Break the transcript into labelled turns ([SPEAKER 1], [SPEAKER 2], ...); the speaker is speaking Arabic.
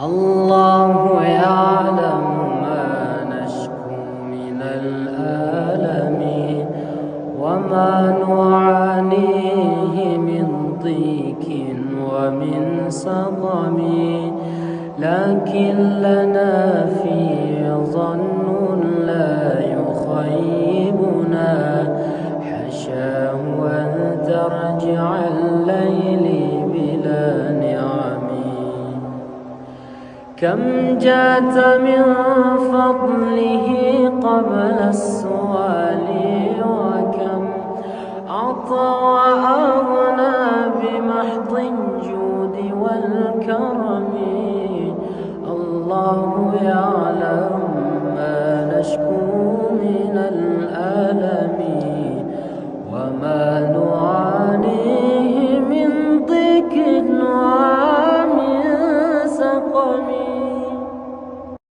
[SPEAKER 1] الله يعلم ما نشكو من الآلم وما نعانيه من ضيق ومن سقم، لكن لنا فيه ظن لا يخيبنا، حشاه أن ترجع الليل بلا نعم. كم جات من فضله قبل السؤال، وكم أعطى وأغنى بمحض الجود والكرم. الله يعلم ما نشكو من الألم وما نعانيه من ضيق ومن سقم.